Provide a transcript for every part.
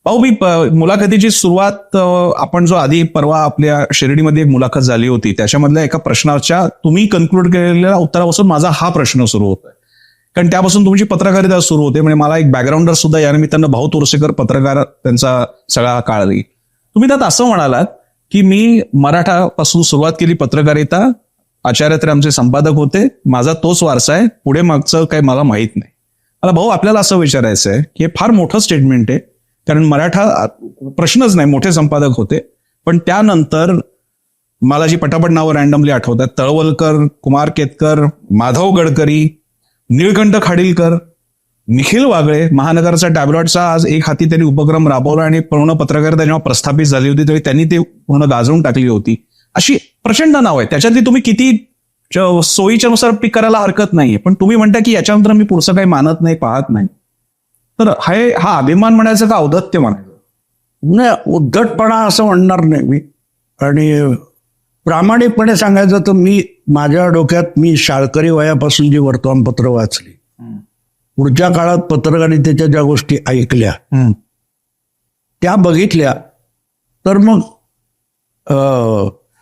भाऊ, मी मुलाखतीची सुरुवात आपण जो आधी परवा आपल्या शिर्डीमध्ये एक मुलाखत झाली होती त्याच्यामधल्या एका प्रश्नाच्या तुम्ही कन्क्लूड केलेल्या उत्तरापासून माझा हा प्रश्न सुरू होतोय. कारण त्यापासून तुमची पत्रकारिता सुरू होते. म्हणजे मला एक बॅकग्राऊंडर सुद्धा या निमित्तानं भाऊ तोरसेकर पत्रकार त्यांचा सगळा काळ देईल. तुम्ही त्यात असं म्हणालात की मी मराठापासून सुरुवात केली पत्रकारिता, आचार्य तर आमचे संपादक होते, माझा तोच वारसा आहे, पुढे मागचं काही मला माहित नाही. मला भाऊ आपल्याला असं विचारायचं आहे की हे फार मोठं स्टेटमेंट आहे. कारण मराठा प्रश्नच नाही, मोठे संपादक होते. पण त्यानंतर मला जी पटापट नावं रँडमली आठवतात, तळवलकर, कुमार केतकर, माधव गडकरी, निळकंठ खाडीलकर, निखिल वागळे, महानगरचा टॅबलॉटचा आज एक हाती त्यांनी उपक्रम राबवला आणि पूर्ण पत्रकारिता जेव्हा प्रस्थापित झाली होती तेव्हा त्यांनी ते पूर्ण गाजवून टाकली होती. अशी प्रचंड नाव आहे. त्याच्यातली तुम्ही किती सोयीच्या नुसार पिक करायला हरकत नाहीये. पण तुम्ही म्हणता की याच्यानंतर मी पुढचं काही मानत नाही, पाहत नाही. तर हा अभिमान म्हणायचं का औद्धत्य म्हणायचं? नाही, उद्धटपणा असं म्हणणार नाही मी. आणि प्रामाणिकपणे सांगायचं तर मी माझ्या डोक्यात मी शाळकरी वयापासून जी वर्तमानपत्र वाचली, पुढच्या काळात पत्रकारितेच्या ज्या गोष्टी ऐकल्या त्या बघितल्या, तर मग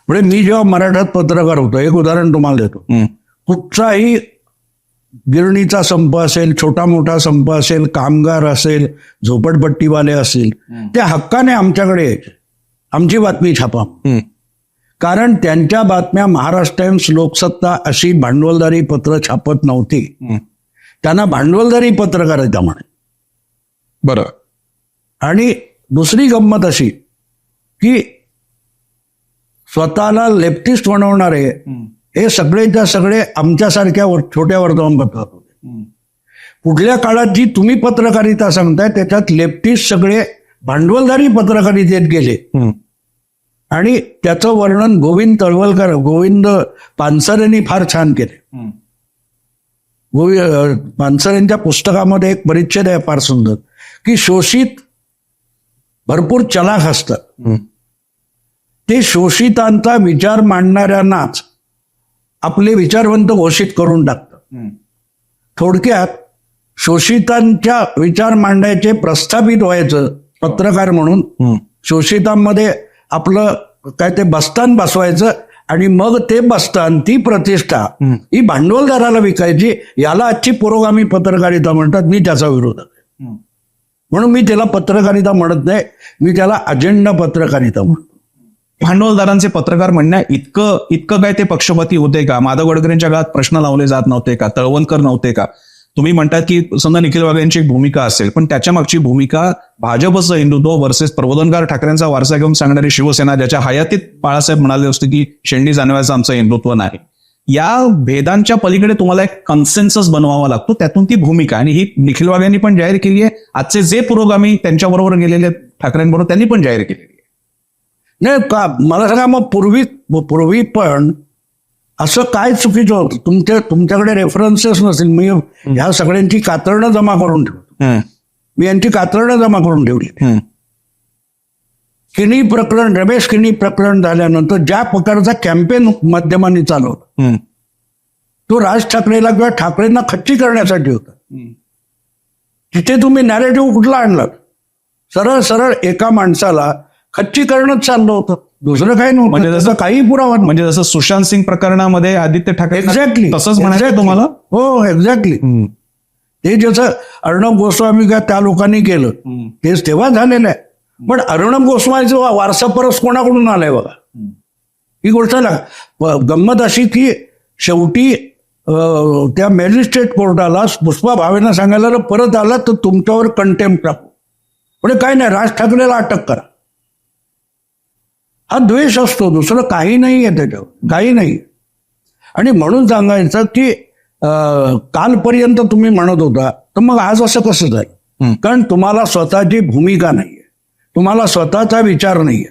म्हणजे मी जेव्हा मराठात पत्रकार होतो, एक उदाहरण तुम्हाला देतो. कुठचाही गिरणीचा संप असेल, छोटा मोठा संप असेल, कामगार असेल, झोपडपट्टीवाले असेल, त्या हक्काने आमच्याकडे यायचे, आमची बातमी छापा. कारण त्यांच्या बातम्या महाराष्ट्र टाइम्स, लोकसत्ता अशी भांडवलदारी पत्र छापत नव्हती. त्यांना भांडवलदारी पत्रकारिता म्हणे. बरं. आणि दुसरी गंमत अशी की स्वतःला लेफ्टिस्ट बनवणारे हे सगळेच्या सगळे आमच्यासारख्या छोट्या वर्तमानपत्रात होते. पुढल्या काळात जी तुम्ही पत्रकारिता सांगताय त्याच्यात लेफ्टिस्ट सगळे भांडवलदारी पत्रकारितेत गेले. आणि त्याचं वर्णन गोविंद पानसरेंनी फार छान केले. पानसरेंच्या पुस्तकामध्ये एक परिच्छेद आहे फार सुंदर, की शोषित भरपूर चलाख असतात, ते शोषितांचा विचार मांडणाऱ्यांनाच आपले विचारवंत घोषित करून टाकतात. थोडक्यात शोषितांच्या विचार मांडायचे प्रस्थापित व्हायचं पत्रकार म्हणून, शोषितांमध्ये आपलं काय ते बस्तान बसवायचं आणि मग ते बस्तान, ती प्रतिष्ठा ही भांडवलदाराला विकायची. याला आजची पुरोगामी पत्रकारिता म्हणतात. मी त्याचा विरोध आहे. म्हणून मी त्याला पत्रकारिता म्हणत नाही, मी त्याला अजेंडा पत्रकारिता म्हणतो. भांडवलदारांचे पत्रकार म्हणण्या इतकं काय ते पक्षपाती होते का? माधव गडकरींच्या काळात प्रश्न लावले जात नव्हते का? तळवलकर नव्हते का? तुम्ही म्हणतात की समजा निखिल वाघ यांची एक भूमिका असेल, पण त्याच्या मागची भूमिका भाजपचं हिंदुत्व वर्सेस प्रबोधनकार ठाकरेंचा वारसा घेऊन सांगणारी शिवसेना, ज्याच्या हयातीत बाळासाहेब म्हणाले असते की शेंडी जाणवायचं आमचं हिंदुत्व नाही. या भेदांच्या पलीकडे तुम्हाला एक कन्सेन्सस बनवावा लागतो. त्यातून ती भूमिका, आणि ही निखिल वाघ यांनी पण जाहीर केली आहे. आजचे जे पुरोगामी त्यांच्याबरोबर गेलेले ठाकरेंबरोबर त्यांनी पण जाहीर केलेली आहे. नाही का, मला सांगा, मग पूर्वी पण असं काय चुकीचं होतं? तुमच्याकडे रेफरन्सेस नसेल. मी ह्या सगळ्यांची कातरणं जमा करून ठेवतो. मी यांची कातरणं जमा करून ठेवली. किनी प्रकरण, रमेश किनी प्रकरण झाल्यानंतर ज्या प्रकारचा कॅम्पेन माध्यमांनी चालवला तो राज ठाकरेला किंवा ठाकरेंना खच्ची करण्यासाठी होता. तिथे तुम्ही नॅरेटिव्ह कुठला आणलात? सरळ सरळ एका माणसाला खच्चीकरणच चाललं होतं, दुसरं काही नव्हतं. म्हणजे जसं काही पुरावा, म्हणजे जसं सुशांत सिंग प्रकरणामध्ये आदित्य ठाकरे, एक्झॅक्टली तसंच म्हणायचं तुम्हाला? हो, एक्झॅक्टली. ते जसं अर्णब गोस्वामी का त्या लोकांनी केलं तेच तेव्हा झालेलं आहे. पण अर्णब गोस्वामीचा वारसा परत कोणाकडून आलाय बघा. ही गोष्ट गंमत अशी की शेवटी त्या मॅजिस्ट्रेट कोर्टाला पुष्पा भावेंना सांगायला परत आला तर तुमच्यावर कंटेम्प्ट टाकू. म्हणजे काय नाही, राज ठाकरेला अटक करा. हा द्वेष असतो, दुसरं काही नाही आहे त्याच्यावर, काही नाही. आणि म्हणून सांगायचं की कालपर्यंत तुम्ही म्हणत होता, तर मग आज असं कसं झालं? कारण तुम्हाला स्वतःची भूमिका नाहीये, तुम्हाला स्वतःचा विचार नाहीये.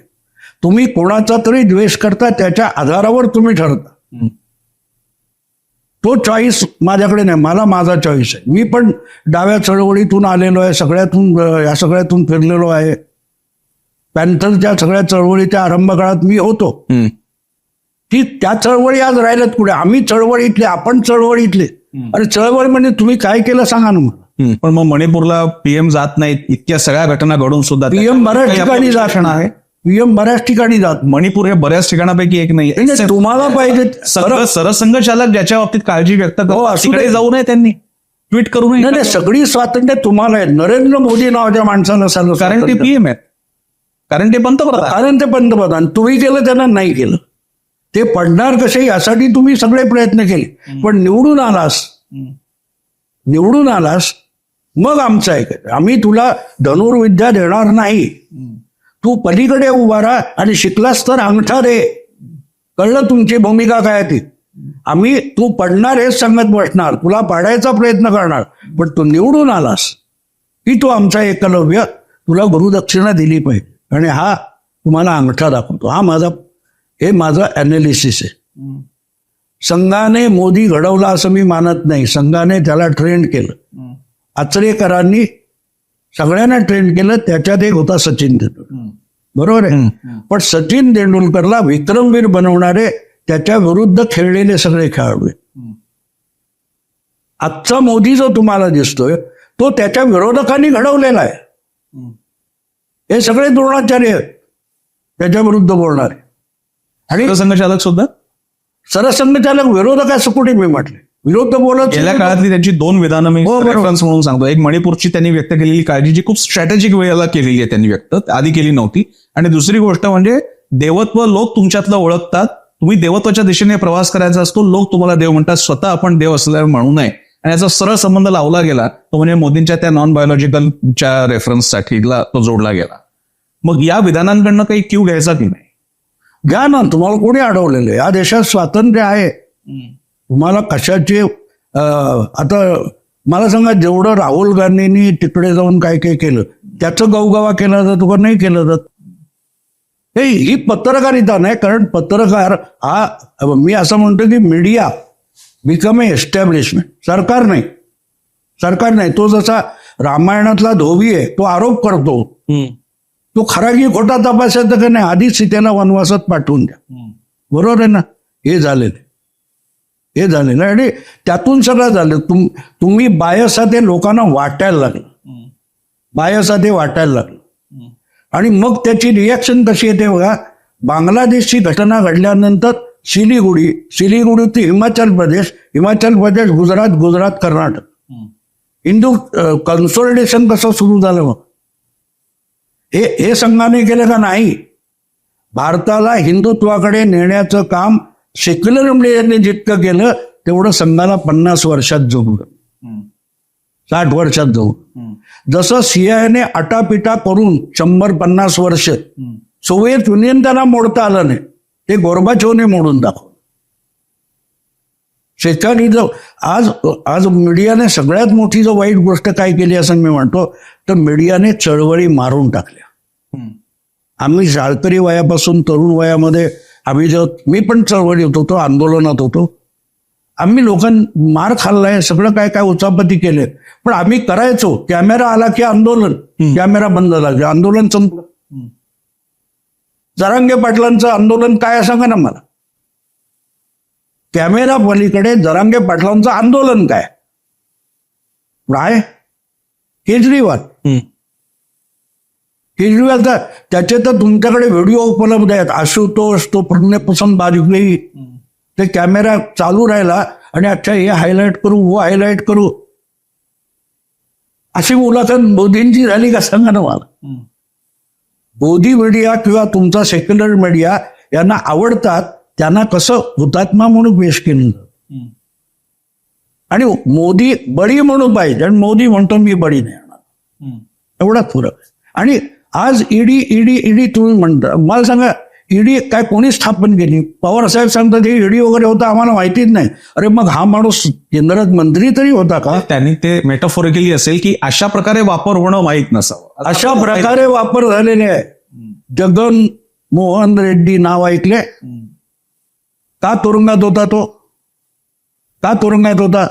तुम्ही कोणाचा तरी द्वेष करता, त्याच्या आधारावर तुम्ही ठरता. तो चॉईस माझ्याकडे नाही, मला माझा चॉईस आहे. मी पण डाव्या चळवळीतून आलेलो आहे, या सगळ्यातून फिरलेलो आहे. पॅन्थरच्या सगळ्या चळवळीच्या आरंभ काळात मी होतो. त्या चळवळी आज राहिल्यात कुठे? आम्ही चळवळीतले, आपण चळवळीतले. अरे चळवळी म्हणजे तुम्ही काय केलं सांगा ना मला. पण मग मणिपूरला पीएम जात नाहीत, इतक्या सगळ्या घटना घडून सुद्धा पीएम बऱ्याच ठिकाणी जात आहे. पीएम बऱ्याच ठिकाणी जात मणिपूर हे बऱ्याच ठिकाणापैकी एक नाही. नाही, तुम्हाला पाहिजे सरसंघचालक ज्याच्या बाबतीत काळजी व्यक्त हो, करतो असू दे. तिकडे जाऊ नये, त्यांनी ट्विट करू नये. नाही, सगळी स्वातंत्र्य तुम्हाला आहे. नरेंद्र मोदी नावाच्या माणसाला सांग, कारण ते पीएम आहेत, कारण ते पंतप्रधान. कारण ते पंतप्रधान. तुम्ही केलं, त्यांना नाही केलं. ते पडणार कसे यासाठी तुम्ही सगळे प्रयत्न केले, पण निवडून आलास मग आमचं ऐकायचं. आम्ही तुला धनुर्विद्या देणार नाही. तू पलीकडे उभा राहा आणि शिकलास तर अंगठा दे. कळलं तुमची भूमिका काय ती. आम्ही तू पडणार हेच सांगत बसणार, तुला पाडायचा प्रयत्न करणार, पण तू निवडून आलास की तू आमचा एकलव्य, तुला गुरुदक्षिणा दिली पाहिजे. आणि हा तुम्हाला अंगठा दाखवतो. हे माझं अनालिसिस आहे. संघाने मोदी घडवला असं मी मानत नाही. संघाने त्याला ट्रेंड केलं. आचरेकरांनी सगळ्यांना ट्रेंड केलं. त्याच्यात एक होता सचिन तेंडुलकर, बरोबर आहे. पण सचिन तेंडुलकरला विक्रमवीर बनवणारे त्याच्या विरुद्ध खेळलेले सगळे खेळाडू आहेत. आजचा मोदी जो तुम्हाला दिसतोय तो त्याच्या विरोधकांनी घडवलेला आहे. हे सगळे द्रोणाचार्य आहेत त्याच्या विरुद्ध बोलणारे. आणि सरसंघचालक सुद्धा सरसंघचालक विरोधक असं कुठे मी म्हटले. विरोध बोलत गेल्या काळातली त्यांची 2 विधानं मी रेफरन्स म्हणून सांगतो. एक, मणिपूरची त्यांनी व्यक्त केलेली काळजी जी खूप स्ट्रॅटेजिक वेळेला केलेली आहे त्यांनी व्यक्त, आधी केली नव्हती. आणि दुसरी गोष्ट म्हणजे देवत्व लोक तुमच्यातलं ओळखतात. तुम्ही देवत्वाच्या दिशेने प्रवास करायचा असतो, लोक तुम्हाला देव म्हणतात. स्वतः आपण देव असल्यावर म्हणू नये. आणि याचा सरळ संबंध लावला गेला तो म्हणजे मोदींच्या त्या नॉन बायोलॉजिकलच्या रेफरन्ससाठी तो जोडला गेला. मग या विधानांकडनं काही क्यू घ्यायचा की नाही? घ्या ना. तुम्हाला कोणी अडवलेलं आहे? या देशात स्वातंत्र्य आहे. तुम्हाला कशाचे आता मला सांगा, जेवढं राहुल गांधींनी तिकडे जाऊन काय काय केलं त्याचं गवगवा केला जातो का नाही केलं जात? ही पत्रकारिता नाही. कारण पत्रकार हा, मी असं म्हणतो की मीडिया बिकम ए एस्टॅब्लिशमेंट. सरकार नाही. तो जसा रामायणातला धोबी आहे, तो आरोप करतो. तो खरा की खोटा तपासायचा का नाही, आधीच सीतेला वनवासात पाठवून द्या. बरोबर आहे ना? हे झालेलं आणि त्यातून सगळं झालं. तुम्ही बायसाते लोकांना वाटायला लागलं. आणि मग त्याची रिॲक्शन कशी येते बघा. बांगलादेशची घटना घडल्यानंतर सिलिगुडी ते हिमाचल प्रदेश, गुजरात, कर्नाटक, हिंदू कन्सोलिडेशन कसं सुरू झालं मग? हे संघाने केलं का नाही? भारताला हिंदुत्वाकडे नेण्याचं काम सेक्युलर मीडियाने जितकं केलं तेवढं संघाला 50 वर्षात जमलं, 60 वर्षात जमलं. जसं सीआयने आटापिटा करून 100-50 वर्ष सोव्हिएत युनियन त्यांना मोडता आलं नाही, ते गोर्बाचोवने मोडून दाखवलं. शेतकरी आज मीडियाने सगळ्यात मोठी जो वाईट गोष्ट काय केली असं मी म्हणतो, तर मीडियाने चळवळी मारून टाकल्या. आम्ही शाळकरी वयापासून तरुण वयामध्ये मी पण चळवळीत होतो, आंदोलनात होतो. आम्ही लोकांना मार खाल्लाय, सगळं काय काय उचापती केले, पण आम्ही करायचो. कॅमेरा आला की आंदोलन, कॅमेरा बंद झाला, आंदोलन संपलं. जरांगे पाटलांचं आंदोलन काय सांगा ना मला. कॅमेरा पलीकडे जरांगे पाटलांचं आंदोलन काय? केजरीवालचा त्याचे तर तुमच्याकडे व्हिडिओ उपलब्ध आहेत. आशुतोष तो पुण्यपसंत बाजपेयी, ते कॅमेरा चालू राहिला आणि अच्छा हे हायलाइट करू, वो हायलाइट करू, अशी मुलाखत मोदींची झाली का सांगा ना मला. मोदी मीडिया किंवा तुमचा सेक्युलर मीडिया यांना आवडतात, त्यांना कसं हुतात्मा म्हणून पेश केलं. आणि मोदी बळी म्हणून पाहिजे, आणि मोदी म्हणतो मी बळी नाही आणणार, एवढाच फरक. आणि आज ईडी तुम्ही म्हणता, मला सांगा ईडी काय कोणी स्थापन केली? पवार साहेब सांगतात हे ईडी वगैरे होता, आम्हाला माहितीच नाही. अरे मग हा माणूस केंद्रात मंत्री तरी होता का? त्यांनी ते मेटाफोरिकली असेल की अशा प्रकारे वापर होणं माहीत नसावं. अशा प्रकारे वापर झालेले आहे. जगन मोहन रेड्डी नाव ऐकले? का तुरुंगात होता तो? का तुरुंगात होता?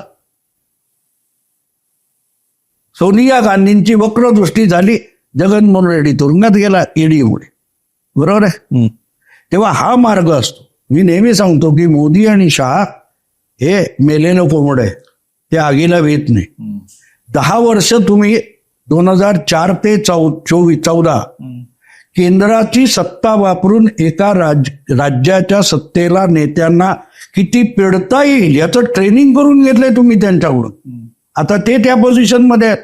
सोनिया गांधींची वक्रदृष्टी झाली, जगनमोहन रेड्डी तुरुंगात गेला ईडीमुळे. बरोबर आहे? तेव्हा हा मार्ग असतो. मी नेहमी सांगतो की मोदी आणि शहा हे मेलेलं कोंबड आहे, ते आगीला वेत नाही. 10 वर्ष तुम्ही 2004 ते 14 केंद्राची सत्ता वापरून एका राज्याच्या सत्तेला नेत्यांना किती पिडता येईल याचं ट्रेनिंग करून घेतलंय तुम्ही त्यांच्याकडून. आता ते त्या पोझिशनमध्ये आहेत,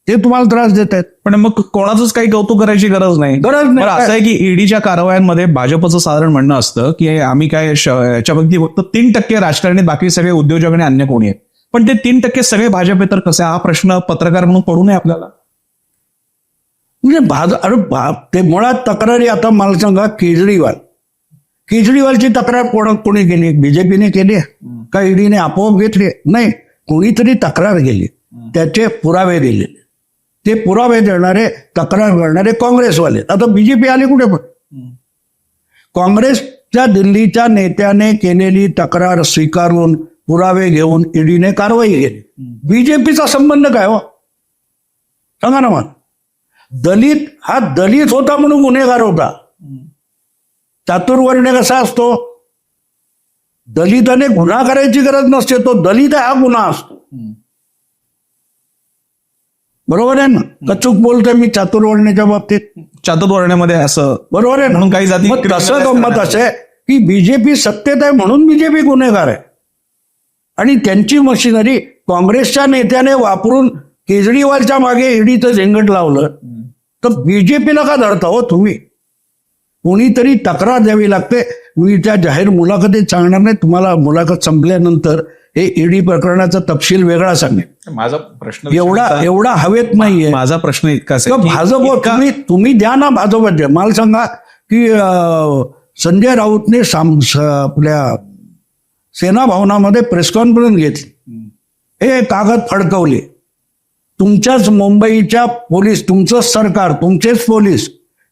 ते तुम्हाला त्रास देत आहेत. पण मग कोणाचंच काही कौतुक करायची गरज नाही. गरज बरं, नाही. असं आहे की ईडीच्या कारवायांमध्ये भाजपचं साधारण म्हणणं असतं की आम्ही काय याच्यापैकी फक्त 3% राजकारणी, बाकी सगळे उद्योजक आणि अन्य कोणी आहेत. पण ते 3% सगळे भाजपेतर कसे, हा प्रश्न पत्रकार म्हणून पडू नये आपल्याला. म्हणजे ते मुळात तक्रारी, आता मला सांगा, केजरीवालची तक्रार कोणी केली? बीजेपीने केली का ईडीने आपोआप घेतली? नाही, कोणीतरी तक्रार केली, त्याचे पुरावे दिले. ते पुरावे देणारे, तक्रार करणारे काँग्रेसवाले. आता बीजेपी आले कुठे? पण काँग्रेसच्या दिल्लीच्या नेत्याने केलेली तक्रार स्वीकारून पुरावे घेऊन ईडीने कारवाई केली. बीजेपीचा संबंध काय हो? सांगा ना मला. दलित होता म्हणून गुन्हेगार होता. चातुर्वर्ण्य कसा असतो? दलिताने गुन्हा करायची गरज नसते, तो दलित आहे हा गुन्हा असतो. बरोबर आहे ना? कचूक बोलतोय मी चातुर्वर्ण्याच्या बाबतीत. चातुर्वर्ण्यामध्ये असं बरोबर आहे म्हणून ना? काही जाती मग तसं गंमत असे की बीजेपी सत्तेत आहे म्हणून बीजेपी गुन्हेगार आहे, आणि त्यांची मशिनरी काँग्रेसच्या नेत्याने वापरून केजरीवालच्या मागे ईडीचं झेंगट लावलं, तर बीजेपीला का धरता हो तुम्ही? कोणीतरी तक्रार द्यावी लागते. मी त्या जाहीर मुलाखतीत सांगणार नाही, तुम्हाला मुलाखत संपल्यानंतर हे ईडी प्रकरणाचा तपशील वेगळा सांगेल. माझा प्रश्न एवढा हवेत नाहीये. माझा प्रश्न इतकाच तर भाजप तुम्ही द्या ना भाजपचे. मला सांगा की संजय राऊतने आपल्या सेना भवनामध्ये प्रेस कॉन्फरन्स घेतली, हे कागद फडकवले. तुमच्याच मुंबईच्या पोलीस, तुमचंच सरकार, तुमचेच पोलीस,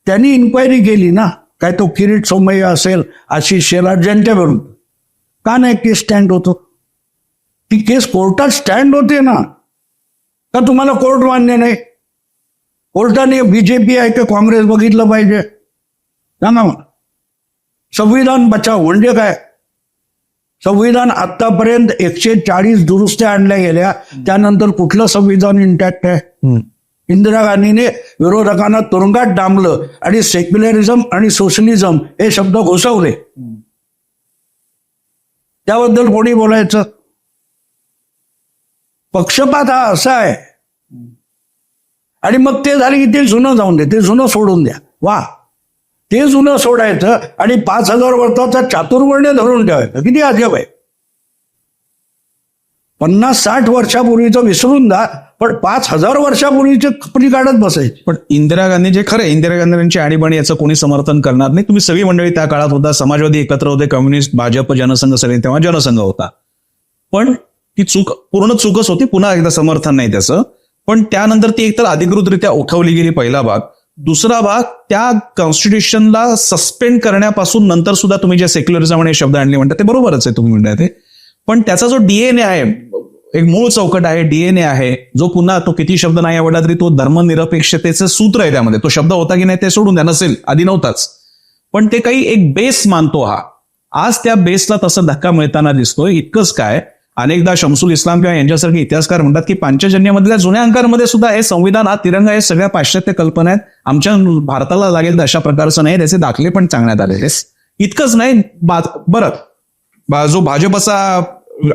त्यांनी इन्क्वायरी केली ना. काय तो किरीट सोमय्या असेल, आशिष शेलार, ज्यांच्या विरुद्ध का नाही केस स्टँड होतो? ती केस कोर्टात स्टँड होते ना. का तुम्हाला कोर्ट मान्य नाही? कोर्टाने बीजेपी आहे की काँग्रेस बघितलं पाहिजे? सांगा मला. संविधान बचाव म्हणजे काय? संविधान आतापर्यंत 140 दुरुस्त्या आणल्या गेल्या, त्यानंतर कुठलं संविधान इंटॅक्ट आहे? इंदिरा गांधीने विरोधकांना तुरुंगात डांबलं आणि सेक्युलरिझम आणि सोशलिझम हे शब्द घोषवले. त्याबद्दल कोणी बोलायचं? पक्षपात हा असा आहे. आणि मग ते झाले की ते जुनं जाऊन दे, ते जुनं सोडून द्या. वा, ते जुनं सोडायचं आणि 5,000 वर्षाचा चातुर्वर्ण्य धरून ठेवायचं. किती अजब आहे. 50-60 वर्षापूर्वीचं विसरून जा, पण 5,000 वर्षापूर्वीचे खपरी काढत बसायचे. पण इंदिरा गांधी, जे खरं इंदिरा गांधींची आणीबाणी, याचं कोणी समर्थन करणार नाही. तुम्ही सगळी मंडळी त्या काळात होता, समाजवादी एकत्र होते, कम्युनिस्ट, भाजप, जनसंघ सगळे तेव्हा जनसंघ होता. पण ती पूर्ण चूकच होती. पुन्हा एकदा समर्थन नाही त्याचं. पण त्यानंतर ती एकतर अधिकृतरित्या उठवली गेली, पहिला भाग. दुसरा भाग, त्या कॉन्स्टिट्यूशनला सस्पेंड करण्यापासून नंतर सुद्धा तुम्ही जे सेक्युलरिझम आणि शब्द आणले म्हणता ते बरोबरच आहे, तुम्ही म्हणताय ते. पण त्याचा जो डीएनए आहे, एक मूळ चौकट आहे, डीएनए आहे, जो पुन्हा, तो किती शब्द नाही आवडला तरी तो धर्मनिरपेक्षतेचं सूत्र आहे त्यामध्ये. तो शब्द होता की नाही ते सोडून द्या, नसेल, आधी नव्हताच. पण ते काही एक बेस मानतो हा. आज त्या बेसला तसा धक्का मिळताना दिसतोय. इतकंच काय, अनेकदा शमसुल इस्लाम किंवा यांच्यासारखे इतिहासकार म्हणतात की पांचजन्यामधल्या जुन्या अंकांमध्ये सुद्धा हे संविधान, हा तिरंगा, हे सगळ्या पाश्चात्य कल्पना आहेत. आमच्या भारताला लागेल अशा प्रकारचं नाही. त्याचे दाखले पण सांगण्यात आले. इतकंच नाही, बरं, जो भाजपचा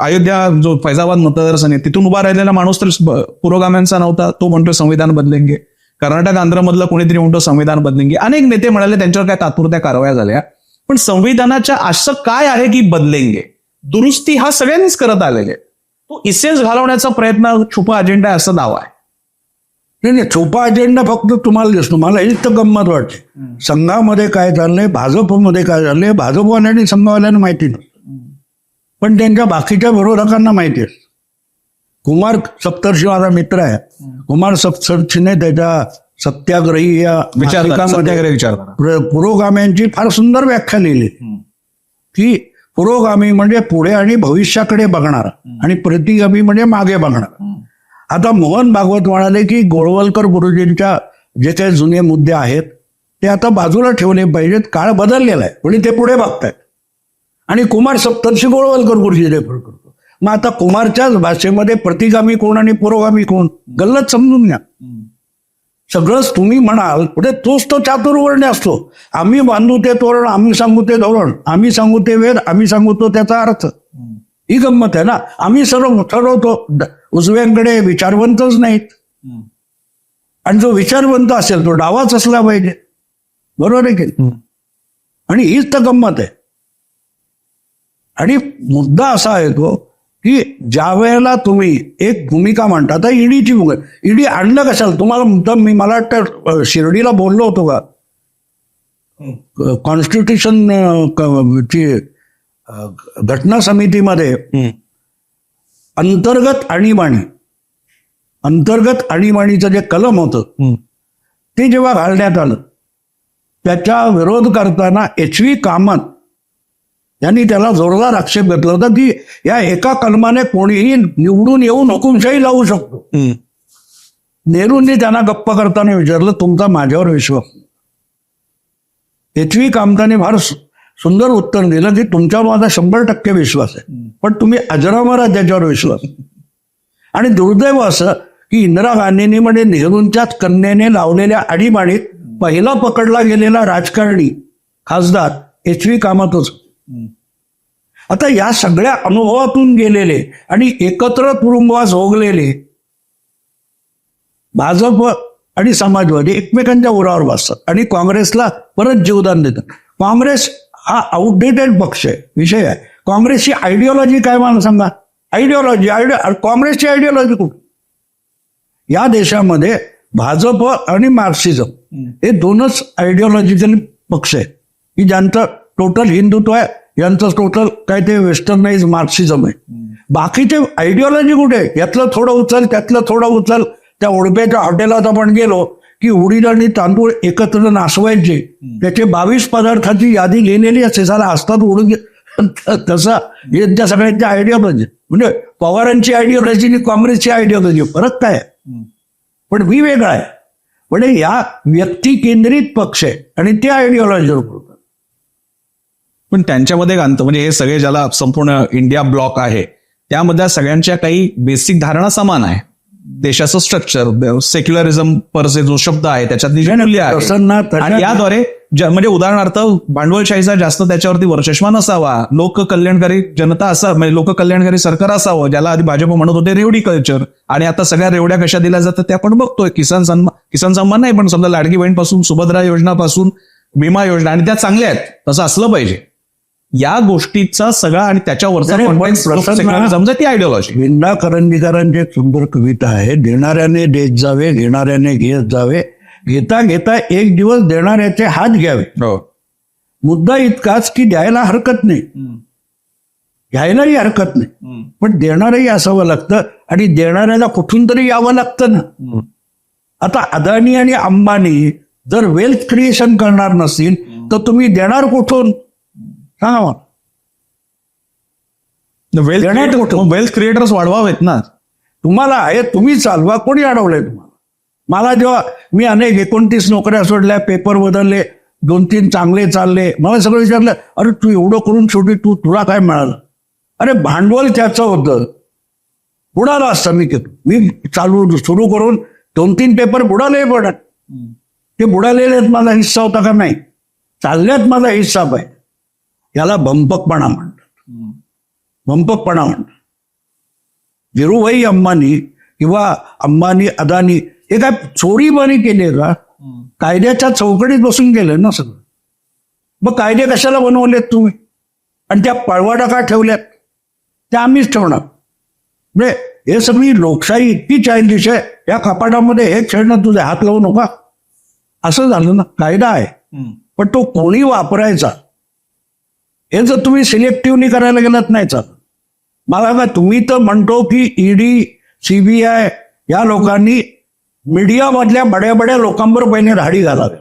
अयोध्या, जो फैजाबाद मतदारसंघ आहे, तिथून उभा राहिलेला माणूस तर पुरोगाम्यांचा नव्हता. तो म्हणतो संविधान बदलेंगे. कर्नाटक, आंध्रमधलं कोणीतरी म्हणतो संविधान बदलेंगे. अनेक नेते म्हणाले त्यांच्यावर काय तात्पुरत्या कारवाया झाल्या. पण संविधानाच्या असं काय आहे की बदलेंगे? दुरुस्ती हा सगळ्यांनीच करत आलेले. तो इसेन्स घालवण्याचा प्रयत्न, छुपा अजेंडा आहे, असा दावा आहे. नाही, छुपा अजेंडा फक्त तुम्हाला दिसतो. मला हीच तर गंमत वाटते. संघामध्ये काय चाललंय, भाजपमध्ये काय चाललंय, भाजपवाल्यांनी संघवाल्यांना माहिती नसतं, पण त्यांच्या बाकीच्या विरोधकांना माहिती असतं. कुमार सप्तर्षी माझा मित्र आहे. कुमार सप्तर्षीने त्याच्या सत्याग्रही या मासिकामध्ये पुरोगाम्यांची फार सुंदर व्याख्या लिहिली की पुरोगामी म्हणजे पुढे आणि भविष्याकडे बघणारा, आणि प्रतिगामी म्हणजे मागे बघणारा. आता मोहन भागवत म्हणाले की गोळवलकर गुरुजींच्या जे काही जुने मुद्दे आहेत ते आता बाजूला ठेवले पाहिजेत. काळ बदललेला आहे, पण ते पुढे बघतायत. आणि कुमार सप्तर्षी गोळवलकर गुरुजी रेफर करतो. मग आता कुमारच्याच भाषेमध्ये प्रतिगामी कोण आणि पुरोगामी कोण गल्लत समजून घ्या. सगळंच तुम्ही म्हणाल पुढे तोच तो चातुर्वर्ण्य असतो. आम्ही बांधू ते तोरण, आम्ही सांगू ते धोरण, आम्ही सांगू ते वेद, आम्ही सांगू तो त्याचा अर्थ. ही गंमत आहे ना. आम्ही सर्व ठरवतो. उजव्यांकडे विचारवंतच नाहीत, आणि जो विचारवंत असेल तो डावाच असला पाहिजे. बरोबर आहे की? आणि हीच तर गंमत आहे. आणि मुद्दा असा आहे तो की ज्या वेळेला तुम्ही एक भूमिका मांडता, आता ईडीची भूमिका, ईडी आणलं कशाला तुम्हाला मुद्दा, मला वाटतं शिर्डीला बोललो होतो का, कॉन्स्टिट्यूशन ची घटना समितीमध्ये अंतर्गत आणीबाणीचं जे कलम होतं ते जेव्हा घालण्यात आलं, त्याच्या विरोध करताना एच.व्ही. कामत यांनी त्याला जोरदार आक्षेप घेतला होता की या एका कलमाने कोणीही निवडून येऊन हुकुमशाही लावू शकतो. नेहरूंनी त्यांना गप्प करताना विचारलं, तुमचा माझ्यावर विश्वास? एच.व्ही. कामताने फार सुंदर उत्तर दिलं की तुमच्यावर माझा 100% विश्वास आहे, पण तुम्ही अजरामर आहात त्याच्यावर विश्वास. आणि दुर्दैव असं की इंदिरा गांधींनी म्हणजे नेहरूंच्याच कन्येने लावलेल्या आणीबाणीत पहिला पकडला गेलेला राजकारणी खासदार एच.व्ही. कामतच. आता या सगळ्या अनुभवातून गेलेले आणि एकत्र तुरुंगवास भोगलेले भाजप आणि समाजवादी एकमेकांच्या उरावर बसतात आणि काँग्रेसला परत जीवदान देतात. काँग्रेस हा आउटडेटेड पक्ष आहे, विषय आहे. काँग्रेसची आयडिओलॉजी काय मला सांगा? काँग्रेसची आयडिओलॉजी कुठे? या देशामध्ये भाजप आणि मार्क्सिझम हे दोनच आयडिओलॉजिकल पक्ष आहेत की ज्यांचं टोटल हिंदुत्व आहे, यांचं टोटल काय ते वेस्टर्नाइज मार्क्सिझम आहे. बाकीचे आयडिओलॉजी कुठे? यातलं थोडं उचल, त्यातलं थोडं उचल. त्या उडप्याच्या हॉटेलात आपण गेलो की उडीद आणि तांदूळ एकत्र नासवायचे, त्याचे 22 पदार्थाची यादी लिहिलेली असते. साला असतात उडून तसा त्या सगळ्यांची आयडिओलॉजी, म्हणजे पवारांची आयडिओलॉजी आणि काँग्रेसची आयडिओलॉजी फरक काय आहे? पण वेगळा आहे. म्हणजे या व्यक्ती केंद्रित पक्ष आहे आणि ते आयडिओलॉजीवर बोलतात. पण त्यांच्यामध्ये एक अंत, म्हणजे हे सगळे ज्याला संपूर्ण इंडिया ब्लॉक आहे त्यामध्ये सगळ्यांच्या काही बेसिक धारणा समान आहे. देशाचं स्ट्रक्चर, सेक्युलरिझम पर से जो शब्द आहे त्याच्यातली जी मूल्य आहे, आणि याद्वारे म्हणजे उदाहरणार्थ भांडवलशाहीचा जास्त त्याच्यावरती वर्चस्व नसावा, लोक कल्याणकारी जनता असा, म्हणजे लोक कल्याणकारी सरकार असावं, ज्याला आधी भाजप म्हणत होते रेवडी कल्चर, आणि आता सगळ्या रेवड्या कशा दिल्या जातात ते आपण बघतोय. किसान सन्मान नाही, पण समजा लाडकी बहीणपासून सुभद्रा योजनापासून विमा योजना, आणि त्या चांगल्या आहेत, तसं असलं पाहिजे. या गोष्टीचा सगळा आणि त्याच्यावरचा समजा ती आयडिओलॉजी. विंदा करंदीकरांची एक सुंदर कविता आहे, देणाऱ्याने देत जावे, घेणाऱ्याने घेत जावे, घेता घेता एक दिवस देणाऱ्याचे हात घ्यावे. मुद्दा इतकाच की द्यायला हरकत नाही, घ्यायलाही हरकत नाही, पण देणारही असावं लागतं आणि देणाऱ्याला कुठून तरी यावं लागतं ना. आता अदानी आणि अंबानी जर वेल्थ क्रिएशन करणार नसतील तर तुम्ही देणार कुठून? सांगा मला. वेल्थ क्रिएटर्स वाढवावेत ना. तुम्हाला आहे, तुम्ही चालवा, कोणी अडवलंय तुम्हाला? मला जेव्हा मी अनेक 29 नोकऱ्या सोडल्या, पेपर बदलले, 2-3 चांगले चालले, मला सगळं विचारलं, अरे तू एवढं करून शेवटी तुला काय मिळालं? अरे भांडवल त्याचं होतं, बुडालं असतं. मी सुरू करून 2-3 पेपर बुडाले, पण ते बुडालेले माझा हिस्सा होता का? नाही, चालल्यात माझा हिस्सा पाहिजे. याला भंपकपणा म्हणतात. भंपकपणा म्हणतात. धीरूभाई अंबानी किंवा अंबानी अदानी हे काय चोरीबारी केली का? कायद्याच्या चौकटीत बसून गेले ना सगळं. मग कायदे कशाला बनवलेत तुम्ही? आणि त्या पळवाटा का ठेवल्यात? त्या आम्हीच ठेवणार. म्हणजे हे सगळी लोकशाही इतकी चायलिश आहे, या कपाटामध्ये हे खेळणं तुझे हात लावू नका असं झालं ना. कायदा आहे, पण तो कोणी वापरायचा हे जर तुम्ही सिलेक्टिव्हली करायला गेलात नाही चालत. मला काय, तुम्ही तर म्हणतो की ईडी, सीबीआय या लोकांनी मीडियामधल्या बड्या लोकांवर पहिले राडी घालाव्या.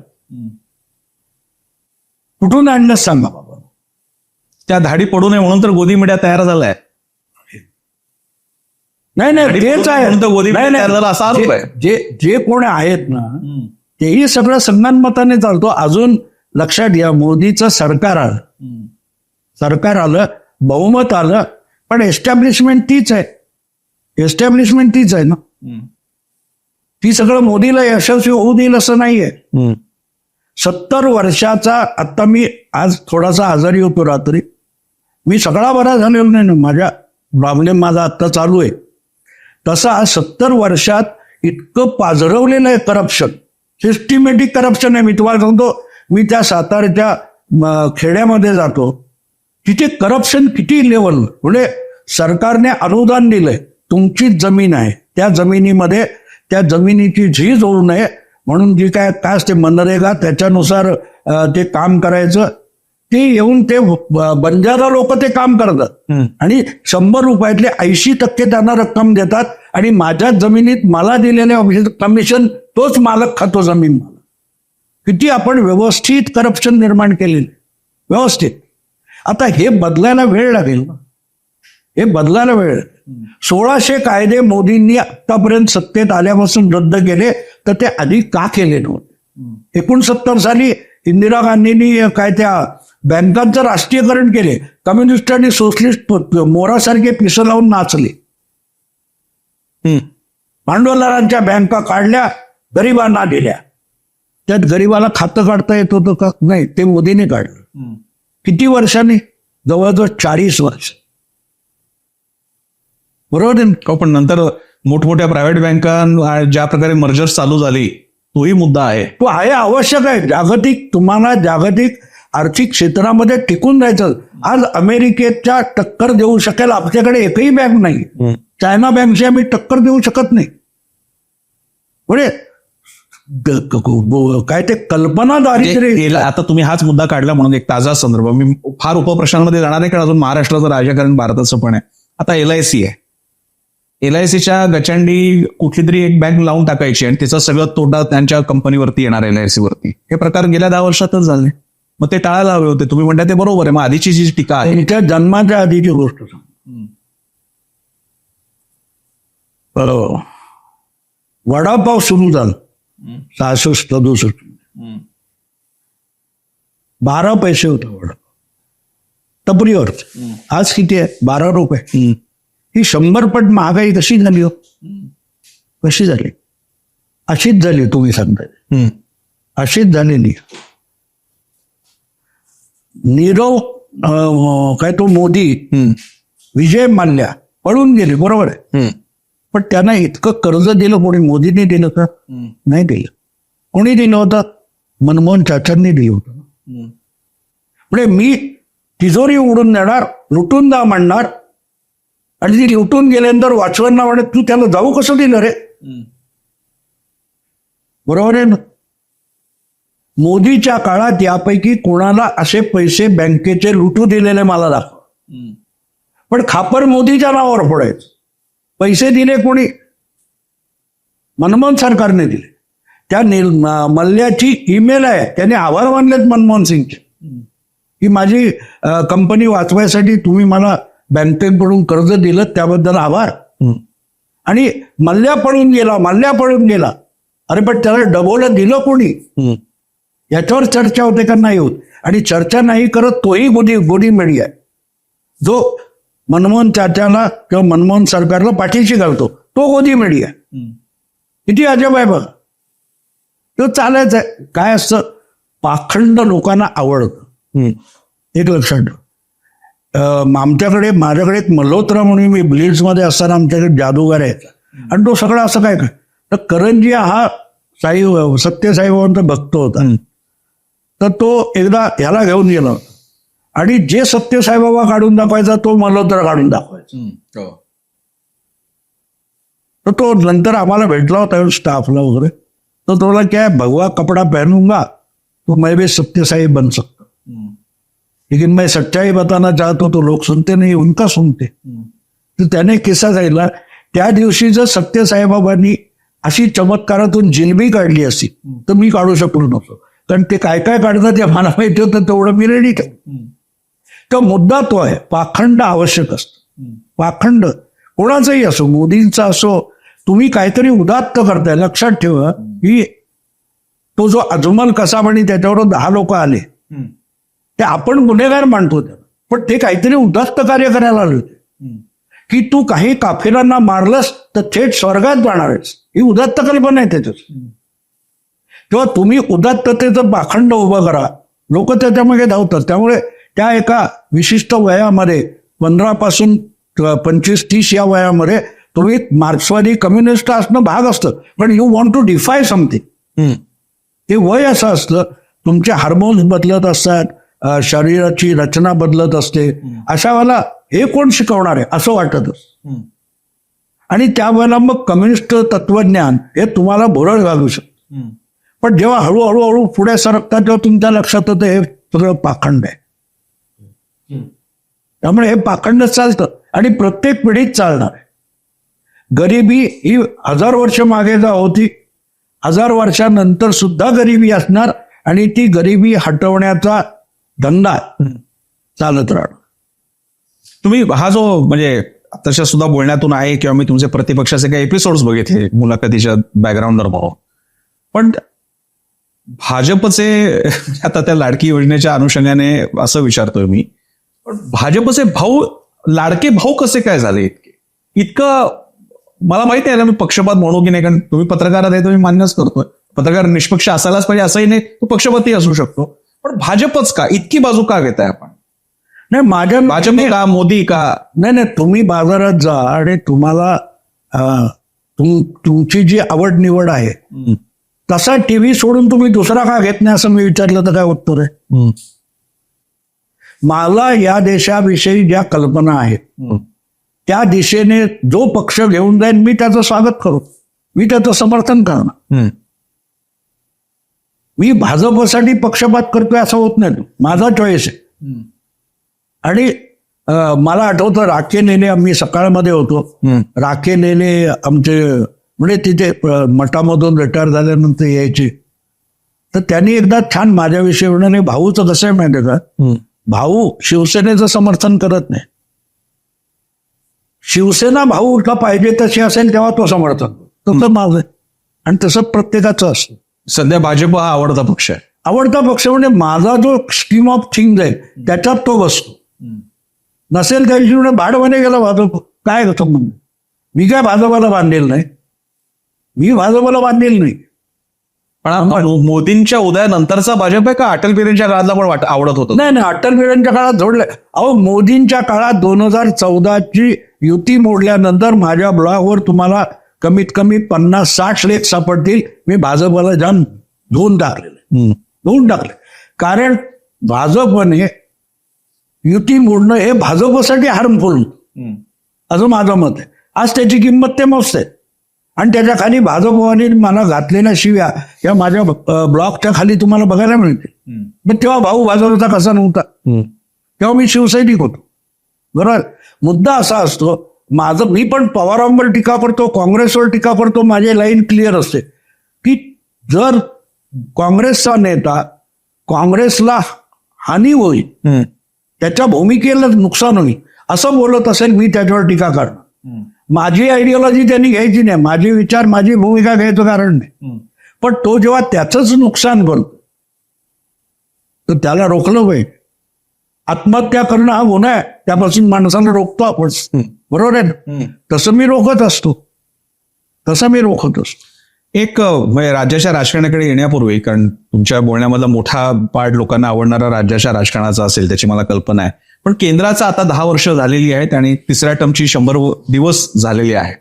कुठून आणलं सांगा बाबा? त्या धाडी पडू नये म्हणून तर गोदी मीडिया तयार झालाय. नाही तेच आहे. जे कोण आहेत ना तेही सगळं संगनमताने चालतो. अजून लक्षात घ्या, मोदीचं सरकार आलं, बहुमत आलं, पण एस्टॅब्लिशमेंट तीच आहे. एस्टॅब्लिशमेंट तीच आहे ना. ती सगळं मोदीला यशस्वी होऊ देईल असं नाहीये. 70 वर्षाचा, आता मी आज थोडासा आजारी होतो रात्री, मी सगळा बरा झालेलो नाही ना, माझ्या प्रॉब्लेम माझा आत्ता चालू आहे. तसा 70 वर्षात इतकं पाझरवलेलं आहे करप्शन, सिस्टमॅटिक करप्शन आहे. मी तुम्हाला सांगतो, मी त्या साताऱ्याच्या खेड्यामध्ये जातो, तिथे करप्शन किती लेवल, म्हणजे सरकारने अनुदान दिलंय, तुमचीच जमीन आहे, त्या जमिनीमध्ये त्या जमिनीची झीज होऊ नये म्हणून जी काय असते मनरेगा, त्याच्यानुसार ते काम करायचं. ते येऊन ते बंजारा लोक ते काम करतात आणि 100 रुपयातले 80% त्यांना रक्कम देतात आणि माझ्या जमिनीत मला दिलेले कमिशन तोच मालक खातो जमीन मला. किती आपण व्यवस्थित करप्शन निर्माण केलेले, व्यवस्थित. आता हे बदलायला वेळ लागेल ना, हे बदलायला वेळ. 1600 कायदे मोदींनी आतापर्यंत सत्तेत आल्यापासून रद्द केले, तर ते आधी का केले नव्हते? 69 साली इंदिरा गांधींनी काय त्या बँकांचं राष्ट्रीयकरण केले, कम्युनिस्ट आणि सोशलिस्ट मोरासारखे पिसं लावून नाचले. भांडवलदारांच्या बँका काढल्या, गरिबांना दिल्या. त्यात गरिबाला खातं काढता येत होतं का? नाही, ते मोदीने काढलं. किती वर्षांनी? जवळजवळ 40 वर्ष. बरोबर आहे. हो, पण नंतर मोठमोठ्या प्रायव्हेट बँका ज्या प्रकारे मर्जर्स चालू झाली, तोही मुद्दा आहे. तो आहे, आवश्यक आहे. तुम्हाला जागतिक आर्थिक क्षेत्रामध्ये टिकून राहायचं. आज अमेरिकेच्या टक्कर देऊ शकेल आपल्याकडे एकही बँक नाही. चायना बँकशी आम्ही टक्कर देऊ शकत नाही. म्हणजे काय ते कल्पना दारिद्र्य. आता तुम्ही हाच मुद्दा काढला म्हणून एक ताजा संदर्भ, मी फार उपप्रश्नांमध्ये जाणार नाही, कारण अजून महाराष्ट्राचं राजकारण भारताचं पण आहे. आता LIC आहे, LICच्या गचांडी कुठली तरी एक बँक लावून टाकायची आणि त्याचा सगळं तोटा त्यांच्या कंपनीवरती येणार, LIC वरती. हे प्रकार गेल्या 10 वर्षातच झाले. मग ते टाळायला हवे होते. तुम्ही म्हणता ते बरोबर आहे. मग आधीची जी टीका आहे, त्यांच्या जन्माच्या आधीची गोष्ट वडापाव सुरू झाला 66-67. 12 पैसे होता वडापाव टपरीवर. आज किती आहे? 12 रुपये. ही 100 पट महागाई कशी झाली हो? कशी झाली? अशीच झाली. तुम्ही सांगताय अशीच झालेली. नीरव काय तो मोदी, विजय माल्या पळून गेले, बरोबर आहे. पण त्यांना इतकं कर्ज दिलं कोणी? मोदींनी दिलं का? नाही दिलं. कोणी दिलं होतं? मनमोहन चाचांनी दिलं होतं. म्हणजे मी तिजोरी उडून देणार, लुटून दा म्हणणार, आणि ती लुटून गेल्यानंतर वाचवांना म्हणत तू त्याला जाऊ कसं दिलं रे? बरोबर आहे ना. मोदीच्या काळात यापैकी कोणाला असे पैसे बँकेचे लुटू दिलेले मला दाखव. पण खापर मोदीच्या नावावर फोडायचं. पैसे दिले कोणी? मनमोहन सरकारने दिले. त्या मल्ल्याची ईमेल आहे, त्याने आभार मानलेत मनमोहन सिंगचे की माझी कंपनी वाचवायसाठी तुम्ही मला बँकेकडून कर्ज दिलं, त्याबद्दल आभार. आणि मल्ल्या पळून गेला. अरे पण त्याला डबोलं दिलं कोणी? याच्यावर चर्चा होते का? नाही होत. आणि चर्चा नाही करत तोही गोदी मीडिया जो मनमोहन चाचाला किंवा मनमोहन सरकारला पाठीशी घालतो, तो गोदी मीडिया. किती अजब आहे बघा. तो चालायचं आहे. काय असतं, पाखंड लोकांना आवडतं. एक लक्षात ठेव. माझ्याकडे एक मल्होत्रा म्हणून, मी ब्लीड्समध्ये असताना आमच्याकडे जादूगार आहे, आणि तो सगळं असं काय तर करंजिया हा सत्यसाईबाबांचा भक्त होता. तर तो एकदा ह्याला घेऊन गेला आणि जे सत्यसाईबाबा काढून दाखवायचा तो मल्होत्रा काढून दाखवायचा. तर तो नंतर आम्हाला भेटला होता स्टाफला वगैरे. तो बोला क्या भगवा कपडा पहनूंगा तो मैं भी सत्यसाई बन सकता, लेकिन मैं सच्चाई बताना चाहता हूं तो लोग सुनते नहीं, उनका सुनते. तर त्याने किस्सा सांगितला, त्या दिवशी जर सत्यसाईबाबांनी अशी चमत्कारातून जिलबी काढली असती तर मी काढू शकलो नव्हतो. कारण ते काय काय काढतात ते मला माहिती होतं, तेवढं मी रेडी ठेव. तो मुद्दा तो आहे, पाखंड आवश्यक असतं. पाखंड कोणाचंही असो, मोदींचा असो, तुम्ही काहीतरी उदात्त करताय. लक्षात ठेवा की तो जो अजमल कसाबणी त्याच्यावर 10 लोक आले, ते आपण गुन्हेगार मानतो त्याला, पण ते काहीतरी उदात्त कार्य करायला आले होते. की तू काही काफिरांना मारलंस तर थेट स्वर्गात जाणार आहेस, ही उदात्त कल्पना आहे त्याच्यात. तेव्हा तुम्ही उदात्ततेचं पाखंड उभं करा, लोक त्याच्यामध्ये धावतात. त्यामुळे त्या एका विशिष्ट वयामध्ये 15 पासून 25-30 या वयामध्ये तुम्ही मार्क्सवादी कम्युनिस्ट असणं भाग असतं, पण यू वॉन्ट टू डिफाय समथिंग. ते वय असं असतं, तुमचे हार्मोन्स बदलत असतात, शरीराची रचना बदलत असते. अशा वेळेला हे कोण शिकवणार आहे असं वाटत असतं. आणि त्यावेळेला मग कम्युनिस्ट तत्वज्ञान हे तुम्हाला भुरळ घालू शकतं. पण जेव्हा हळूहळू पुढे सरकतात तेव्हा तुमच्या लक्षात येतं हे सगळं पाखंड आहे. त्यामुळे हे पाखंड चालतं आणि प्रत्येक पिढीत चालणार आहे. गरिबी ही 1000 वर्ष मागे जा होती, 1000 वर्षानंतर सुद्धा गरिबी असणार आणि ती गरिबी हटवण्याचा धंदा चालत राहणार. तुम्ही हा जो म्हणजे तशा सुद्धा बोलण्यातून आहे किंवा मी तुमचे प्रतिपक्षाचे काही एपिसोड्स बघितले मुलाखतीच्या बॅकग्राऊंडवर भाऊ, पण भाजपचे आता त्या लाडकी योजनेच्या अनुषंगाने असं विचारतोय मी, पण भाजपचे भाऊ लाडके भाऊ कसे काय झाले इतकं मला माहिती आहे ना, मी पक्षपात म्हणू की नाही, कारण तुम्ही पत्रकार आहे तुम्ही मान्यच करतोय, पत्रकार निष्पक्ष असायलाच पाहिजे असंही नाही, तो पक्षपाती असू शकतो, पण भाजपच का इतकी बाजू का घेताय आपण? नाही, माझ्या भाजप का मोदी का? नाही, तुम्ही बाजारात जा आणि तुम्हाला तुमची जी आवड निवड आहे तसा टीव्ही सोडून तुम्ही दुसरा का घेत नाही असं मी विचारलं तर काय उत्तर आहे? मला या देशाविषयी ज्या कल्पना आहेत त्या दिशेने जो पक्ष घेऊन जाईल मी त्याचं स्वागत करू, मी त्याचं समर्थन करणार. मी भाजपसाठी पक्षपात करतोय असं होत नाही, माझा चॉईस आहे. आणि मला आठवतं राखे लेले, आम्ही सकाळमध्ये होतो, राखे लेले आमचे म्हणजे तिथे मठामधून रिटायर झाल्यानंतर यायचे, तर त्यांनी एकदा छान माझ्याविषयी म्हणाले, भाऊचं कसं आहे माहिती आहे का, भाऊ शिवसेनेचं समर्थन करत नाही, शिवसेना भाऊला पाहिजे तशी असेल तेव्हा तो समर्थन, तसं माझं आहे. आणि तसं प्रत्येकाचं असतं. सध्या भाजप हा आवडता पक्ष आहे. आवडता पक्ष म्हणजे माझा जो स्कीम ऑफ थिंग्स आहे त्याच्यात तो बसतो. नसेल त्या दिवशी भाडवाने गेला भाजप, काय संबंध? मी काय भाजपाला बांधलेलं नाही, मी भाजपाला बांधलेलं नाही. पण मोदींच्या उदयानंतरचा भाजप आहे का अटल बिहारींच्या काळातला पण आवडत होतं? नाही, अटल बिहारींच्या काळात जोडलंय. अहो, मोदींच्या काळात 2014ची युती मोडल्यानंतर माझ्या ब्लॉगवर तुम्हाला कमीत कमी 50-60 लेख सापडतील. मी भाजपला जाऊन धुवून टाकले. कारण भाजपने युती मोडणं हे भाजपसाठी हार्मफुल असं माझं मत आहे. आज त्याची किंमत ते मोजते. आणि त्याच्या खाली भाजपने मला घातलेल्या शिव्या या माझ्या ब्लॉगच्या खाली तुम्हाला बघायला मिळते. पण तेव्हा भाऊ भाजपचा कसा नव्हता, तेव्हा मी शिवसैनिक होतो. बरोबर. मुद्दा असा असतो माझं, मी पण पवारांवर टीका करतो, काँग्रेसवर टीका करतो, माझी लाईन क्लिअर असते की जर काँग्रेसचा नेता काँग्रेसला हानी होईल, त्याच्या भूमिकेला नुकसान होईल असं बोलत असेल, मी त्याच्यावर टीका करणार. माझी आयडिओलॉजी त्यांनी घ्यायची नाही, माझे विचार माझी भूमिका घ्यायचं कारण नाही. पण तो जेव्हा त्याचंच नुकसान करतो तर त्याला रोखलं पाहिजे. आत्महत्या करणं हा गुन्हा आहे, त्यापासून माणसाला रोखतो आपण, बरोबर आहे ना? तसं मी रोखत असतो. एक म्हणजे राज्याच्या राजकारणाकडे येण्यापूर्वी, कारण तुमच्या बोलण्यामधला मोठा पार्ट लोकांना आवडणारा राज्याच्या राजकारणाचा असेल त्याची मला कल्पना आहे, पण केंद्राचा आता 10 वर्ष झालेली आहेत आणि तिसऱ्या टर्मची 100 दिवस झालेली आहे.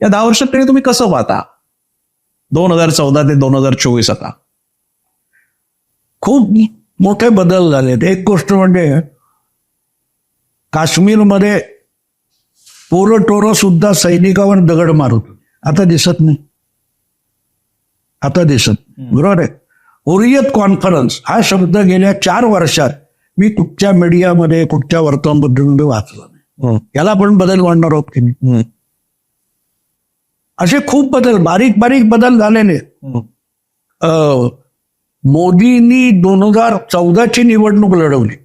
या 10 वर्षात तुम्ही कसं पाहता 2014 ते 2024? आता खूप मोठे बदल झालेत. एक गोष्ट म्हणजे काश्मीरमध्ये पोरं टोरं सुद्धा सैनिकावर दगड मारत, आता दिसत नाही. बरोबर आहे. हुरियत कॉन्फरन्स हा शब्द गेल्या 4 वर्षात मी कुठच्या मीडियामध्ये कुठच्या वर्तमानपत्रामध्ये वाचला नाही. याला पण बदल वाढणार आहोत की नाही? असे खूप बदल, बारीक बारीक बदल झालेले. मोदींनी 2014ची निवडणूक लढवली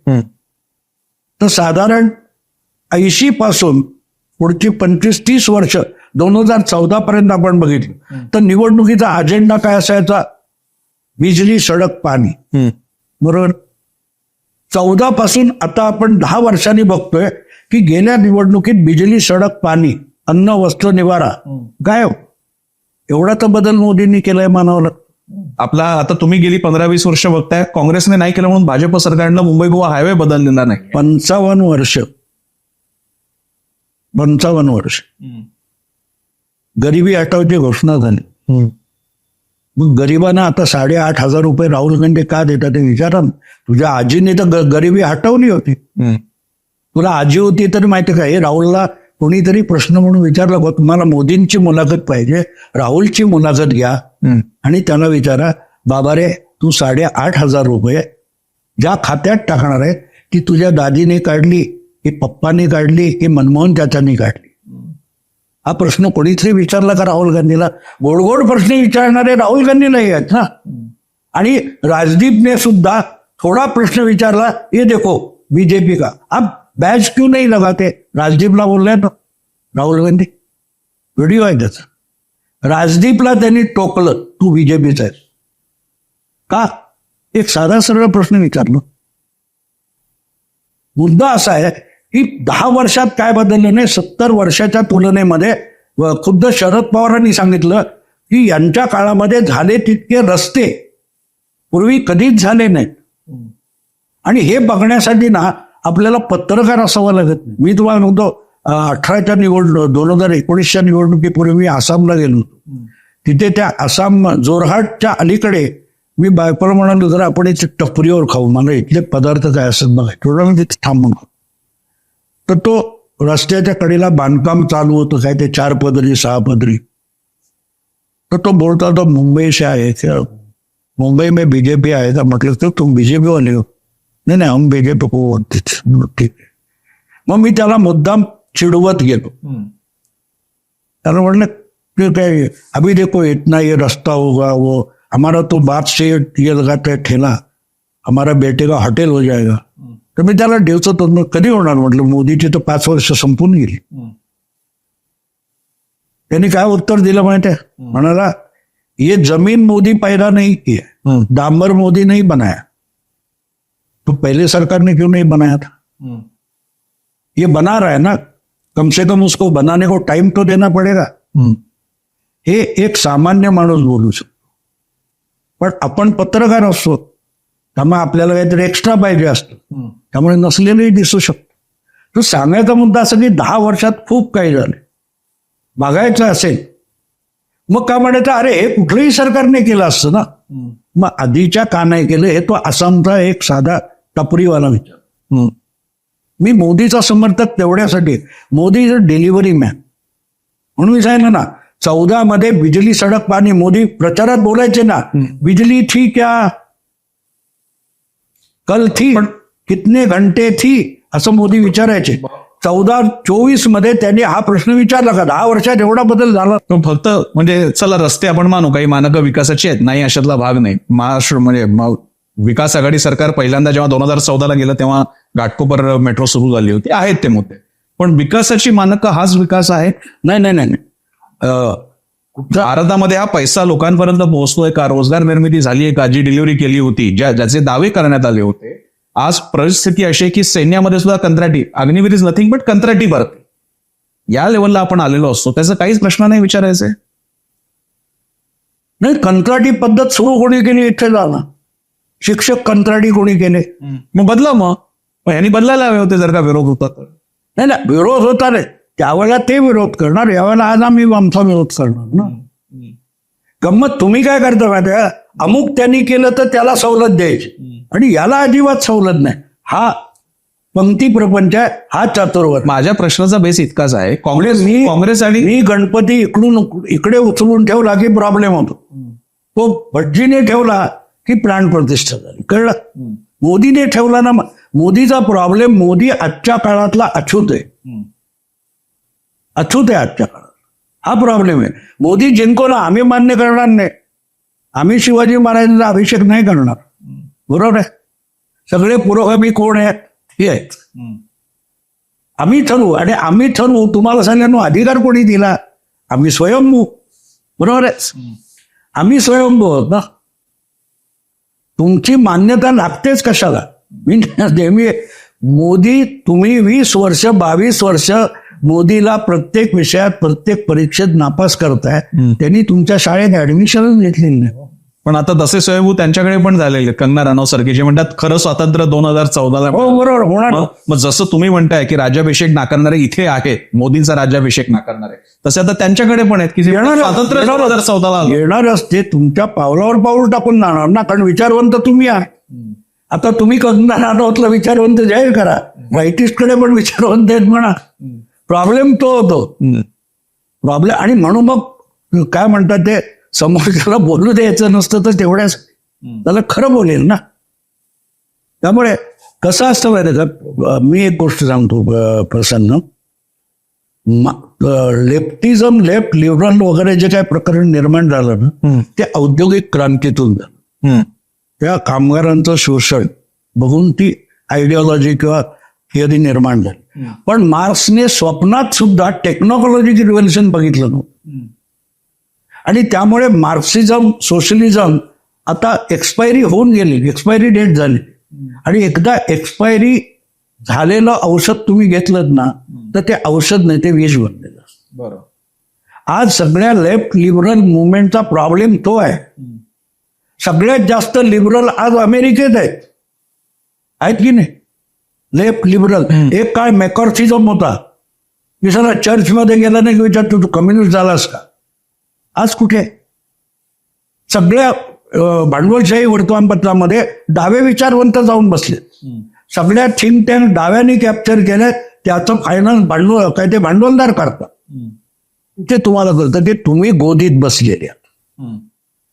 तर साधारण 80 पासून पुढची 25-30 वर्ष 2014 पर्यंत आपण बघितलं तर निवडणुकीचा अजेंडा काय असायचा? बिजली, सडक, पाणी. बरोबर. 14 पासून आता आपण 10 वर्षांनी बघतोय की गेल्या निवडणुकीत बिजली, सडक, पाणी, अन्न, वस्त्र, निवारा गायब. एवढा तर बदल मोदींनी केलाय म्हणावं लागतं. आपला आता तुम्ही गेली 15-20 वर्ष बघताय, काँग्रेसने नाही केलं म्हणून भाजप सरकारनं मुंबई गोवा हायवे बदललेला नाही. 55 वर्ष गरिबी हटवची घोषणा झाली. मग गरिबांना आता 8,500 रुपये राहुल गांधी का देतात ते विचारा ना. तुझ्या आजीने तर गरिबी हटवली होती. तुला आजी होती तर माहिती का, हे राहुलला कोणीतरी प्रश्न म्हणून विचारला बघ, तुम्हाला मोदींची मुलाखत पाहिजे, राहुलची मुलाखत घ्या आणि त्याला विचारा, बाबा रे तू 8,500 रुपये ज्या खात्यात टाकणार आहे ती तुझ्या दादीने काढली की पप्पाने काढली की मनमोहन चाचांनी काढली. हा प्रश्न कोणीतरी विचारला का राहुल गांधीला? गोड गोड प्रश्न विचारणारे राहुल गांधी नाही आहेत ना. आणि राजदीपने सुद्धा थोडा प्रश्न विचारला, ये देखो बीजेपी का अब बैच क्यों नहीं लगाते, राजदीपला बोलले ना राहुल गांधी. व्हिडिओ आहे त्याचा. राजदीपला त्यांनी टोकलं, तू बीजेपीचा आहेस का? एक साधा सरळ प्रश्न विचारलो. मुद्दा असा आहे की 10 वर्षात काय बदललं नाही. 70 वर्षाच्या तुलनेमध्ये खुद्द शरद पवारांनी सांगितलं की यांच्या काळामध्ये झाले तितके रस्ते पूर्वी कधीच झाले नाहीत. आणि हे बघण्यासाठी ना आपल्याला पत्रकार असावं लागत नाही. मी तुम्हाला म्हणतो 18च्या 2019च्या निवडणुकीपूर्वी मी आसामला गेलो होतो. तिथे त्या आसाम जोरहाटच्या अलीकडे मी बायकोला म्हणालो, जरा आपण इथे टपरीवर खाऊ, मला इथले पदार्थ काय असत बघाय, थोडं मी तिथे थांबून. तर तो रस्त्याच्या कडेला बांधकाम चालू होतं, काय ते 4 पदरी 6 पदरी. तर तो बोलता तो मुंबई से आहे, मुंबई में बीजेपी आहे का? म्हटलं तर तुम बीजेपी वाले हो? नाही हम बीजेपी को ठीक आहे. मग मी त्याला मुद्दाम चिडवत गेलो. त्याला म्हटलं ठीक है, अभी देखो इतना ये रास्ता होगा, वो हमारा तो बात से ये लगाता है ठेला, हमारा बेटे का हॉटेल हो जाएगा. तर मी त्याला डेवचत होतो, कधी होणार म्हटलं, मोदीची तर 5 वर्ष संपून गेली. त्यांनी काय उत्तर दिलं माहिती आहे? म्हणाला, ये जमीन मोदी पैदा नहीं की है, डांबर मोदी नहीं बनाया, तो पहले सरकार ने क्यों नहीं बनाया था? ये बना रहा है ना, कम से कम उसको बनाने को टाइम तो देना पड़ेगा. हे एक सामान्य माणूस बोलू शकतो. पण आपण पत्रकार असतो, त्यामुळे आपल्याला काहीतरी एक्स्ट्रा पाहिजे असतं, त्यामुळे नसलेलंही दिसू शकतं. तो सांगायचा मुद्दा असं की 10 वर्षात खूप काही झाले. बघायचं असेल मग का म्हणायचं, अरे हे कुठलंही सरकारने केलं असतं ना. मग आधीच्या का नाही केलं, हे तो आसामचा एक साधा टपरीवाला विचार. मी मोदीचा समर्थक तेवढ्यासाठी, Modi is a delivery man म्हणून मी सांगितलं ना. 14 मध्ये बिजली, सडक, पाणी, मोदी प्रचारात बोलायचे ना, बिजली थी क्या, कल थी, कितने घंटे थी, असं मोदी विचारायचे. 14-24 मध्ये त्यांनी हा प्रश्न विचारला का? 10 वर्षात एवढा बदल झाला. तो फक्त म्हणजे चला रस्ते आपण मानू, काही मानकं विकासाची आहेत, नाही अशातला भाग नाही. महाराष्ट्र म्हणजे विकास आघाडी सरकार पहिल्यांदा जेव्हा 2014ला गेलं तेव्हा घाटकोपर मेट्रो सुरू झाली होती, आहेत ते मुद्दे. पण विकासाची मानकं हाच विकास आहे? नाही. भारतामध्ये हा पैसा लोकांपर्यंत पोहोचतोय का? रोजगार निर्मिती झाली आहे का? जी डिलिव्हरी केली होती, ज्याचे दावे करण्यात आले होते, आज परिस्थिती अशी आहे की सैन्यामध्ये सुद्धा कंत्राटी, अग्निवीर इज नथिंग बट कंत्राटी भरती, या लेवलला आपण आलेलो असतो. त्याचा काहीच प्रश्न नाही विचारायचे. नाही, कंत्राटी पद्धत सुरू कोणी केली इथे जाणं, शिक्षक कंत्राटी कोणी केले? मग बदला. मग यांनी बदलायला हवे होते जर का विरोध होता तर. नाही, विरोध होता रे, त्यावेळेला ते विरोध करणार, यावेळेला आज आम्ही आमचा विरोध करणार ना. गंमत तुम्ही काय करता माहिती आहे, अमुक त्यांनी केलं तर त्याला सवलत द्यायची आणि याला अजिबात सवलत नाही. हा पंक्ती प्रपंच आहे, हा चातुर्वर्ग. माझ्या प्रश्नाचा बेस इतकाच आहे, काँग्रेस आणि मी गणपती इकडे उचलून ठेवला की प्रॉब्लेम होतो, तो भटजीने ठेवला की प्राण प्रतिष्ठा झाली. कळलं? मोदीने ठेवला ना, मोदीचा प्रॉब्लेम, मोदी आजच्या काळातला अछूत आहे. आजच्या काळात हा प्रॉब्लेम आहे. मोदी जिंको ना, आम्ही मान्य करणार नाही, आम्ही शिवाजी महाराजांचा अभिषेक नाही करणार, बरोबर आहे. सगळे पुरोगामी कोण आहेत? हे आहेत. आम्ही ठरवू, आणि आम्ही ठरवू, तुम्हाला सगळ्यांना अधिकार कोणी दिला? आम्ही स्वयंभू, बरोबर आहे. आम्ही स्वयंभू आहोत ना. तुमची मान्यता लागतेच कशाला? मी नेहमी मोदी, तुम्ही 20 वर्ष 22 वर्ष मोदीला प्रत्येक विषयात प्रत्येक परीक्षेत नापास करताय. त्यांनी तुमच्या शाळेत ऍडमिशनच घेतलेली नाही. पण आता तसे स्वयंभू त्यांच्याकडे पण झालेले कंगना राणौत सारखे जे म्हणतात खरं स्वातंत्र्य 2014ला. हो बरोबर होणार. मग जसं तुम्ही म्हणताय की राज्याभिषेक नाकारणारे इथे आहेत, मोदींचा राज्याभिषेक नाकारणारे, तसे आता त्यांच्याकडे पण आहेत की जे स्वातंत्र्य 2014ला येणार असते. तुमच्या पावलावर पाऊल टाकून जाणार ना, कारण विचारवंत तुम्ही आहात. आता तुम्ही कंगना राणौतला विचारवंत जाहीर करा, राईटिस्टकडे पण विचारवंत आहेत म्हणा. प्रॉब्लेम तो होतो प्रॉब्लेम. आणि म्हणून मग काय म्हणतात ते, समोरच्याला बोलू द्यायचं नसतं तर तेवढ्याच त्याला खरं बोलेल ना. त्यामुळे कसं असतं माहिती का, मी एक गोष्ट सांगतो प्रसन्न, लेफ्टिझम, लेफ्ट लिबरल वगैरे जे काही प्रकरण निर्माण झालं ना, ते औद्योगिक क्रांतीतून झालं. त्या कामगारांचं शोषण बघून ती आयडिओलॉजी किंवा थिअरी निर्माण झाली. पण मार्क्सने स्वप्नात सुद्धा टेक्नॉलॉजिकल रिव्होल्युशन बघितलं नव्हतं. आणि त्यामुळे मार्क्सिझम, सोशलिझम आता एक्सपायरी होऊन गेली, एक्सपायरी डेट झाली. आणि एकदा एक्सपायरी झालेलं औषध तुम्ही घेतलं ना, तर ते औषध नाही, ते विष बनलेलं. बरोबर. आज सगळ्या लेफ्ट लिबरल मुवमेंटचा प्रॉब्लेम तो आहे. सगळ्यात जास्त लिबरल आज अमेरिकेत आहेत की नाही, लेफ्ट लिबरल. एक काळ मॅकॉर्थिझम होता, की सर चर्चमध्ये गेला नाही की विचार तू कम्युनिस्ट झालास का. आज कुठे सगळ्या भांडवलशाही वर्तमानपत्रामध्ये डावे विचारवंत जाऊन बसले. सगळ्या थिंक टँक डाव्याने कॅप्चर केलंय, त्याचं फायनान्स भांडवल काय ते भांडवलदार करतात. ते तुम्हाला कळतं ते तुम्ही गोदीत बसलेले आहात.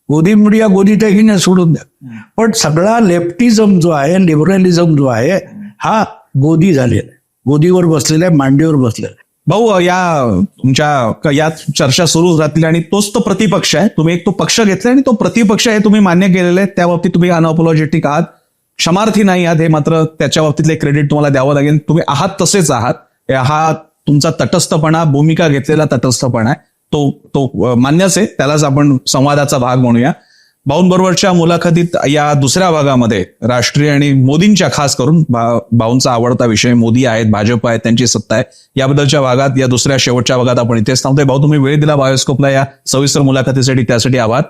गोदी मीडिया गोदीतही नाही सोडून द्या. पण सगळा लेफ्टिझम जो आहे, लिबरलिझम जो आहे, हा गोदी झालेला आहे, गोदीवर बसलेला आहे, मांडीवर बसलेला आहे. भाऊ, या तुमच्या या चर्चा सुरू राहतील आणि तोच तो प्रतिपक्ष आहे. तुम्ही एक तो पक्ष घेतला आणि तो प्रतिपक्ष आहे तुम्ही मान्य केलेलं आहे. त्या बाबतीत तुम्ही अनअपोलॉजेटिक आहात, क्षमार्थी नाही आहात. हे मात्र त्याच्या बाबतीतले क्रेडिट तुम्हाला द्यावं लागेल. तुम्ही आहात तसेच आहात. हा तुमचा तटस्थपणा, भूमिका घेतलेला तटस्थपणा आहे, तो मान्यच आहे. त्यालाच आपण संवादाचा भाग म्हणूया. भाऊंबरोबरच्या मुलाखतीत या दुसऱ्या भागामध्ये राष्ट्रीय आणि मोदींच्या, खास करून भाऊंचा आवडता विषय मोदी आहेत, भाजप आहे, त्यांची सत्ता आहे, याबद्दलच्या भागात, या दुसऱ्या शेवटच्या भागात आपण इथेच थांबतोय. भाऊ, तुम्ही वेळ दिला बायोस्कोपला या सविस्तर मुलाखतीसाठी, त्यासाठी आभार.